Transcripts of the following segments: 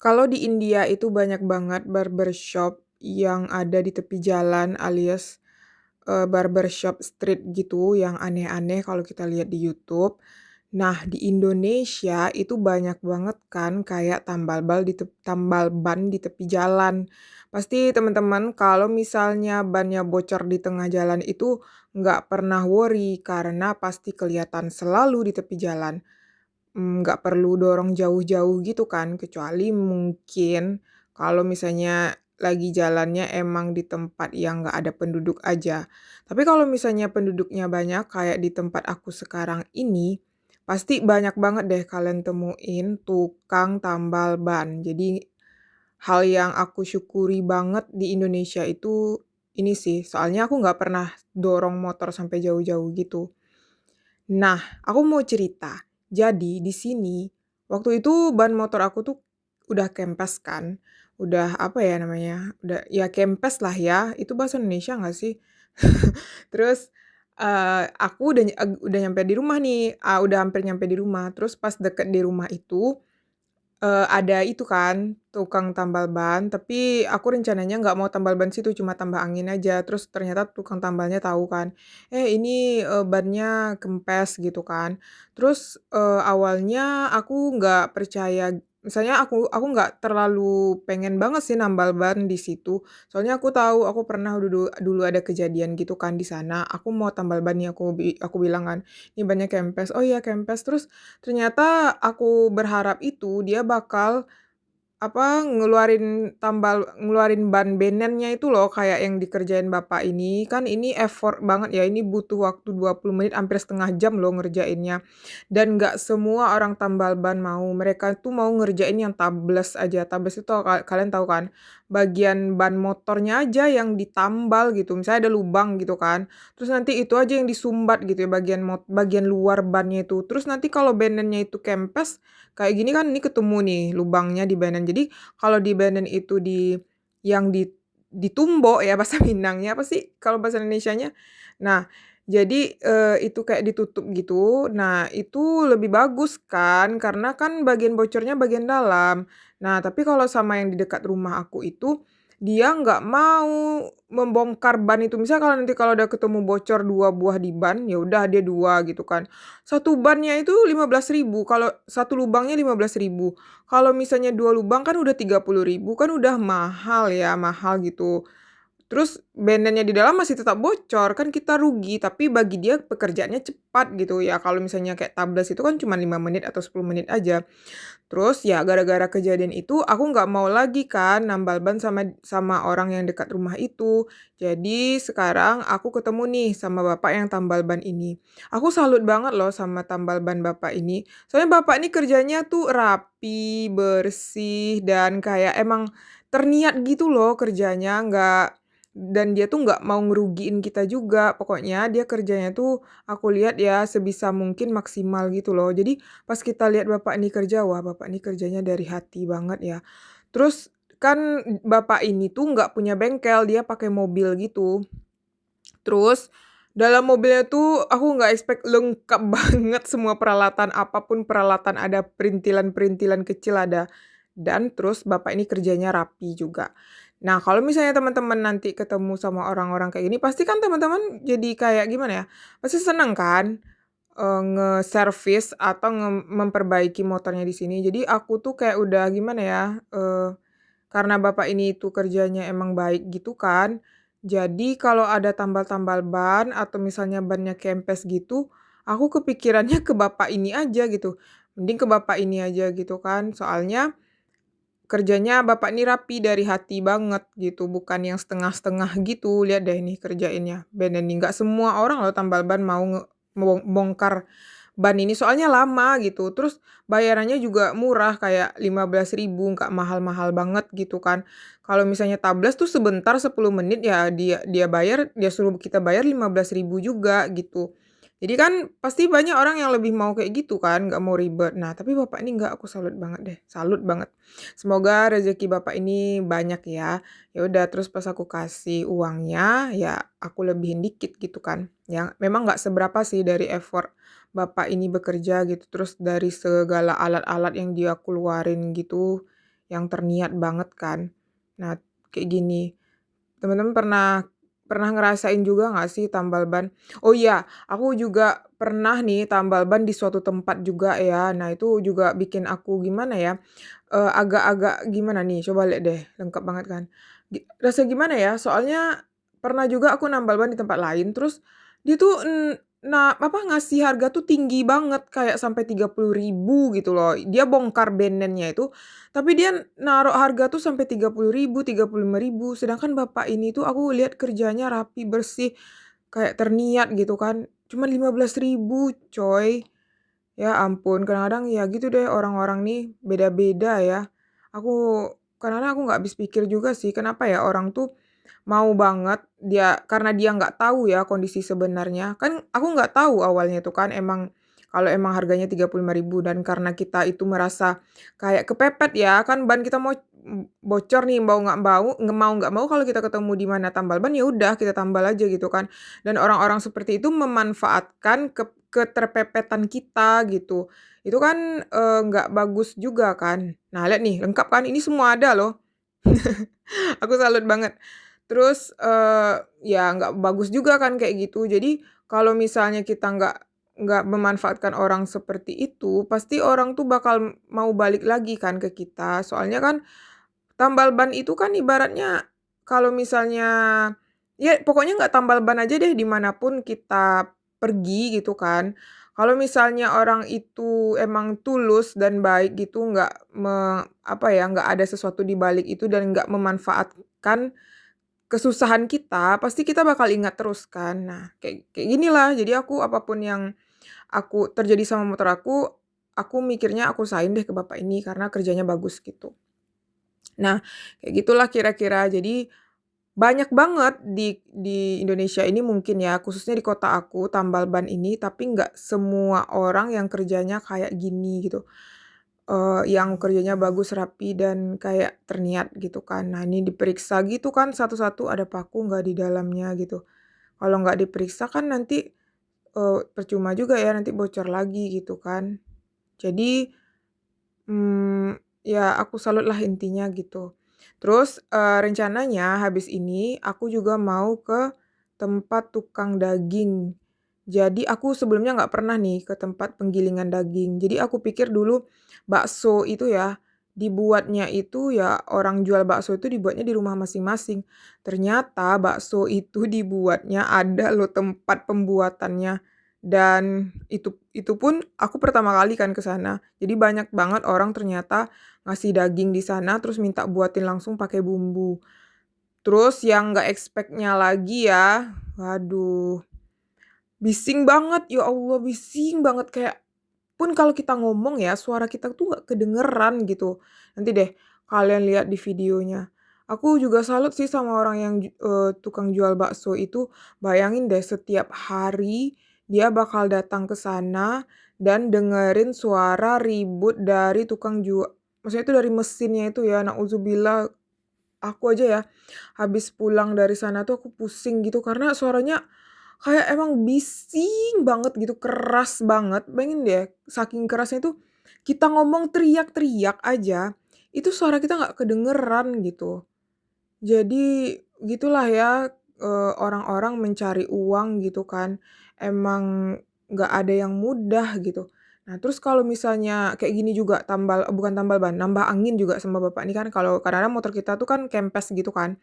Kalau di India itu banyak banget barbershop yang ada di tepi jalan alias, barbershop street gitu yang aneh-aneh kalau kita lihat di YouTube. Nah, di Indonesia itu banyak banget kan kayak tambal ban di tepi jalan. Pasti teman-teman kalau misalnya bannya bocor di tengah jalan itu nggak pernah worry karena pasti kelihatan selalu di tepi jalan. Nggak perlu dorong jauh-jauh gitu kan, kecuali mungkin kalau misalnya lagi jalannya emang di tempat yang nggak ada penduduk aja. Tapi kalau misalnya penduduknya banyak kayak di tempat aku sekarang ini, pasti banyak banget deh kalian temuin tukang tambal ban. Jadi hal yang aku syukuri banget di Indonesia itu ini sih, soalnya aku nggak pernah dorong motor sampai jauh-jauh gitu. Nah, aku mau cerita. Jadi di sini, waktu itu ban motor aku tuh udah kempes kan, udah apa ya namanya, udah ya kempes lah ya, itu bahasa Indonesia nggak sih? Terus, aku udah nyampe di rumah nih, udah hampir nyampe di rumah, terus pas deket di rumah itu ada itu kan, tukang tambal ban, tapi aku rencananya nggak mau tambal ban situ, cuma tambah angin aja. Terus ternyata tukang tambalnya tahu kan, ini, bannya kempes," gitu kan. Terus, awalnya aku nggak percaya, misalnya aku nggak terlalu pengen banget sih nambal ban di situ, soalnya aku tahu aku pernah dulu dulu ada kejadian gitu kan di sana, aku mau tambal ban nih, aku bilang kan, "Ini bannya kempes." "Oh iya kempes." Terus ternyata aku berharap itu dia bakal, ngeluarin ban benennya itu loh kayak yang dikerjain bapak ini, kan ini effort banget ya, ini butuh waktu 20 menit hampir setengah jam loh ngerjainnya. Dan nggak semua orang tambal ban mau, mereka tuh mau ngerjain yang tubeless aja. Tubeless itu kalian tahu kan? Bagian ban motornya aja yang ditambal gitu, misalnya ada lubang gitu kan, terus nanti itu aja yang disumbat gitu ya bagian luar bannya itu. Terus nanti kalau benennya itu kempes, kayak gini kan ini ketemu nih lubangnya di benen. Jadi kalau di benen itu yang ditumbok ya bahasa Minangnya, apa sih kalau bahasa Indonesianya? Nah, jadi, itu kayak ditutup gitu. Nah, itu lebih bagus kan, karena kan bagian bocornya bagian dalam. Nah, tapi kalau sama yang di dekat rumah aku itu, dia nggak mau membongkar ban itu. Misalnya kalau udah ketemu bocor 2 buah di ban, ya udah dia 2 gitu kan. Satu bannya itu 15.000, kalau satu lubangnya 15.000. Kalau misalnya 2 lubang kan udah 30.000, kan udah mahal ya, mahal gitu. Terus bendennya di dalam masih tetap bocor, kan kita rugi, tapi bagi dia pekerjaannya cepat gitu ya, kalau misalnya kayak tablas itu kan cuma 5 menit atau 10 menit aja. Terus ya gara-gara kejadian itu aku nggak mau lagi kan nambal ban sama sama orang yang dekat rumah itu. Jadi sekarang aku ketemu nih sama bapak yang tambal ban ini. Aku salut banget loh sama tambal ban bapak ini. Soalnya bapak ini kerjanya tuh rapi, bersih, dan kayak emang terniat gitu loh kerjanya, dan dia tuh nggak mau ngerugiin kita juga. Pokoknya dia kerjanya tuh aku lihat ya sebisa mungkin maksimal gitu loh. Jadi pas kita lihat bapak ini kerja, wah bapak ini kerjanya dari hati banget ya. Terus kan bapak ini tuh nggak punya bengkel, dia pakai mobil gitu. Terus dalam mobilnya tuh aku nggak expect lengkap banget semua peralatan, apapun peralatan ada, perintilan-perintilan kecil ada. Dan terus bapak ini kerjanya rapi juga. Nah, kalau misalnya teman-teman nanti ketemu sama orang-orang kayak gini, pasti kan teman-teman jadi kayak gimana ya, pasti seneng kan? Ngeservis atau memperbaiki motornya di sini. Jadi aku tuh kayak udah gimana ya, karena bapak ini tuh kerjanya emang baik gitu kan, jadi kalau ada tambal-tambal ban atau misalnya bannya kempes gitu, aku kepikirannya ke bapak ini aja gitu, mending ke bapak ini aja gitu kan. Soalnya kerjanya bapak ini rapi dari hati banget gitu, bukan yang setengah-setengah gitu. Lihat deh nih kerjainnya, Ben ini nggak semua orang loh tambal ban mau bongkar ban ini, soalnya lama gitu, terus bayarannya juga murah kayak 15.000, nggak mahal-mahal banget gitu kan. Kalau misalnya tablas tuh sebentar 10 menit ya dia suruh kita bayar 15.000 juga gitu. Jadi kan pasti banyak orang yang lebih mau kayak gitu kan, nggak mau ribet. Nah, tapi bapak ini nggak, aku salut banget deh, salut banget. Semoga rezeki bapak ini banyak ya. Ya udah terus pas aku kasih uangnya, ya aku lebihin dikit gitu kan. Ya memang nggak seberapa sih dari effort bapak ini bekerja gitu, terus dari segala alat-alat yang dia keluarin gitu, yang terniat banget kan. Nah, kayak gini. Teman-teman pernah pernah ngerasain juga nggak sih tambal ban? Oh iya, aku juga pernah nih tambal ban di suatu tempat juga ya. Nah, itu juga bikin aku gimana ya, agak-agak gimana nih, coba lihat deh, lengkap banget kan. Rasa gimana ya, soalnya pernah juga aku nambal ban di tempat lain, terus dia tuh, ngasih harga tuh tinggi banget, kayak sampai 30.000 gitu loh. Dia bongkar benen-nya itu, tapi dia naruh harga tuh sampai 30.000, 35.000. Sedangkan bapak ini tuh aku lihat kerjanya rapi, bersih, kayak terniat gitu kan, cuman 15.000 coy. Ya ampun, kadang-kadang ya gitu deh orang-orang nih beda-beda ya. Aku kadang-kadang aku nggak habis pikir juga sih kenapa ya orang tuh mau banget karena dia nggak tahu ya kondisi sebenarnya. Kan aku nggak tahu awalnya itu kan kalau emang harganya 35.000 dan karena kita itu merasa kayak kepepet ya, kan ban kita mau bocor nih mau nggak mau kalau kita ketemu di mana tambal ban ya udah kita tambal aja gitu kan. Dan orang-orang seperti itu memanfaatkan keterpepetan kita gitu. Itu kan, nggak bagus juga kan. Nah lihat nih lengkap kan, ini semua ada loh. Aku salut banget. Terus, ya nggak bagus juga kan kayak gitu. Jadi kalau misalnya kita nggak memanfaatkan orang seperti itu, pasti orang tuh bakal mau balik lagi kan ke kita. Soalnya kan tambal ban itu kan ibaratnya kalau misalnya ya pokoknya nggak tambal ban aja deh dimanapun kita pergi gitu kan. Kalau misalnya orang itu emang tulus dan baik gitu, apa ya, nggak ada sesuatu di balik itu dan nggak memanfaatkan kesusahan kita, pasti kita bakal ingat terus kan. Nah, kayak kayak ginilah, jadi aku apapun yang terjadi sama motor aku mikirnya aku usahain deh ke bapak ini karena kerjanya bagus gitu. Nah, kayak gitulah kira-kira. Jadi banyak banget di Indonesia ini mungkin ya, khususnya di kota aku, tambal ban ini, tapi nggak semua orang yang kerjanya kayak gini gitu. Yang kerjanya bagus, rapi, dan kayak terniat gitu kan. Nah, ini diperiksa gitu kan satu-satu ada paku nggak di dalamnya gitu. Kalau nggak diperiksa kan nanti, percuma juga ya, nanti bocor lagi gitu kan. Jadi ya aku salut lah intinya gitu. Terus, rencananya habis ini aku juga mau ke tempat tukang daging. Jadi aku sebelumnya nggak pernah nih ke tempat penggilingan daging. Jadi aku pikir dulu bakso itu ya, dibuatnya itu ya orang jual bakso itu dibuatnya di rumah masing-masing. Ternyata bakso itu dibuatnya ada loh tempat pembuatannya. Dan itu pun aku pertama kali kan ke sana. Jadi banyak banget orang ternyata ngasih daging di sana terus minta buatin langsung pakai bumbu. Terus yang nggak expect-nya lagi ya, waduh, bising banget, ya Allah bising banget kayak pun kalau kita ngomong ya suara kita tuh nggak kedengeran gitu. Nanti deh kalian lihat di videonya. Aku juga salut sih sama orang yang tukang jual bakso itu. Bayangin deh setiap hari dia bakal datang ke sana dan dengerin suara ribut dari maksudnya itu dari mesinnya itu ya, naudzubillah. Aku aja ya, habis pulang dari sana tuh aku pusing gitu karena suaranya kayak emang bising banget gitu, keras banget. Bayangin deh, saking kerasnya itu kita ngomong teriak-teriak aja, itu suara kita nggak kedengeran gitu. Jadi gitulah ya, orang-orang mencari uang gitu kan, emang nggak ada yang mudah gitu. Nah terus kalau misalnya kayak gini juga bukan tambal ban, nambah angin juga sama bapak ini kan kalau kadang-kadang motor kita tuh kan kempes gitu kan,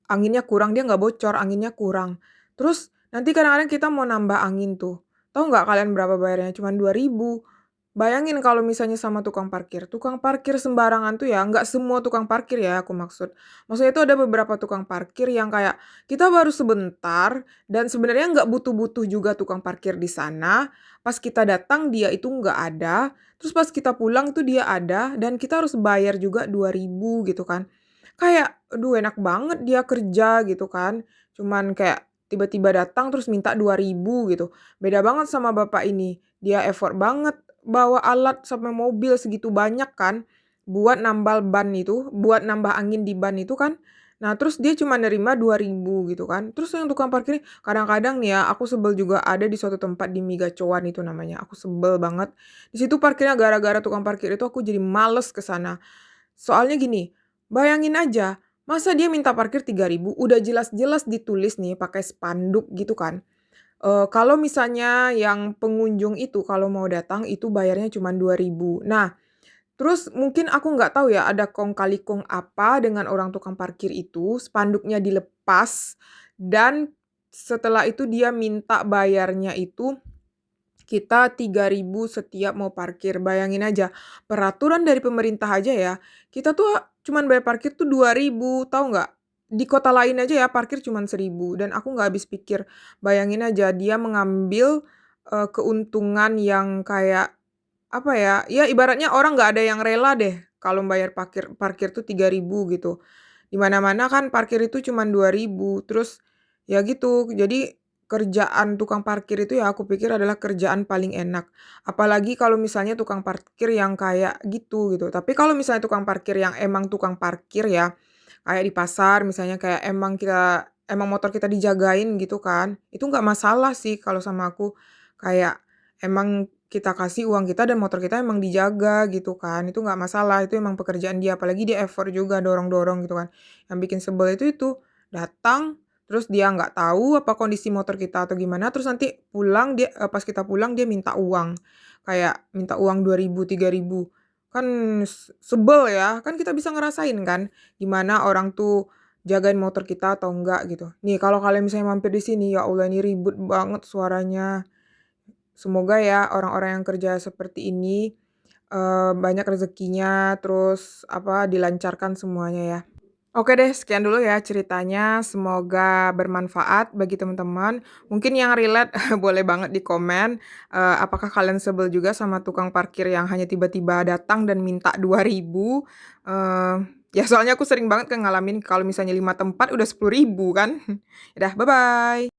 anginnya kurang, dia nggak bocor, anginnya kurang. Terus nanti kadang-kadang kita mau nambah angin tuh, tahu nggak kalian berapa bayarnya? Cuman 2.000. Bayangin kalau misalnya sama tukang parkir sembarangan tuh ya, nggak semua tukang parkir ya aku maksud. Maksudnya itu ada beberapa tukang parkir yang kayak, kita baru sebentar dan sebenarnya nggak butuh-butuh juga tukang parkir di sana, pas kita datang dia itu nggak ada, terus pas kita pulang tuh dia ada dan kita harus bayar juga 2.000 gitu kan. Kayak, aduh enak banget dia kerja gitu kan, cuman kayak tiba-tiba datang terus minta 2.000 gitu. Beda banget sama bapak ini, dia effort banget bawa alat sampai mobil segitu banyak kan, buat nambah angin di ban itu kan. Nah, terus dia cuma nerima 2.000 gitu kan. Terus yang tukang parkir kadang-kadang nih ya, aku sebel juga ada di suatu tempat di Migacoan itu namanya, aku sebel banget. Di situ parkirnya gara-gara tukang parkir itu aku jadi males ke sana. Soalnya gini, bayangin aja, masa dia minta parkir 3.000 udah jelas-jelas ditulis nih pakai spanduk gitu kan, kalau misalnya yang pengunjung itu kalau mau datang itu bayarnya cuma 2.000. Nah, terus mungkin aku nggak tahu ya ada kong kali kong apa dengan orang tukang parkir itu, spanduknya dilepas dan setelah itu dia minta bayarnya itu kita 3.000 setiap mau parkir. Bayangin aja, peraturan dari pemerintah aja ya, kita tuh cuman bayar parkir tuh 2.000 tahu nggak? Di kota lain aja ya parkir cuman 1.000 dan aku nggak habis pikir. Bayangin aja dia mengambil, keuntungan yang kayak apa ya, ya ibaratnya orang nggak ada yang rela deh kalau bayar parkir parkir tuh 3.000 gitu. Di mana-mana kan parkir itu cuman 2.000 terus ya gitu, jadi kerjaan tukang parkir itu ya aku pikir adalah kerjaan paling enak. Apalagi kalau misalnya tukang parkir yang kayak gitu. Tapi kalau misalnya tukang parkir yang emang tukang parkir ya, kayak di pasar misalnya kayak emang motor kita dijagain gitu kan, itu nggak masalah sih kalau sama aku. Kayak emang kita kasih uang kita dan motor kita emang dijaga gitu kan, itu nggak masalah, itu emang pekerjaan dia, apalagi dia effort juga dorong-dorong gitu kan. Yang bikin sebel itu, datang, terus dia nggak tahu apa kondisi motor kita atau gimana, terus nanti pulang pas kita pulang dia minta uang. Kayak minta uang 2.000 3.000 kan sebel ya, kan kita bisa ngerasain kan, gimana orang tuh jagain motor kita atau enggak gitu. Nih kalau kalian misalnya mampir di sini, ya Allah ini ribut banget suaranya. Semoga ya orang-orang yang kerja seperti ini, banyak rezekinya, terus apa, dilancarkan semuanya ya. Oke deh, sekian dulu ya ceritanya, semoga bermanfaat bagi teman-teman. Mungkin yang relate boleh banget di komen, apakah kalian sebel juga sama tukang parkir yang hanya tiba-tiba datang dan minta 2.000? Ya soalnya aku sering banget kan ngalamin kalau misalnya 5 tempat udah 10.000 kan. Udah, bye-bye.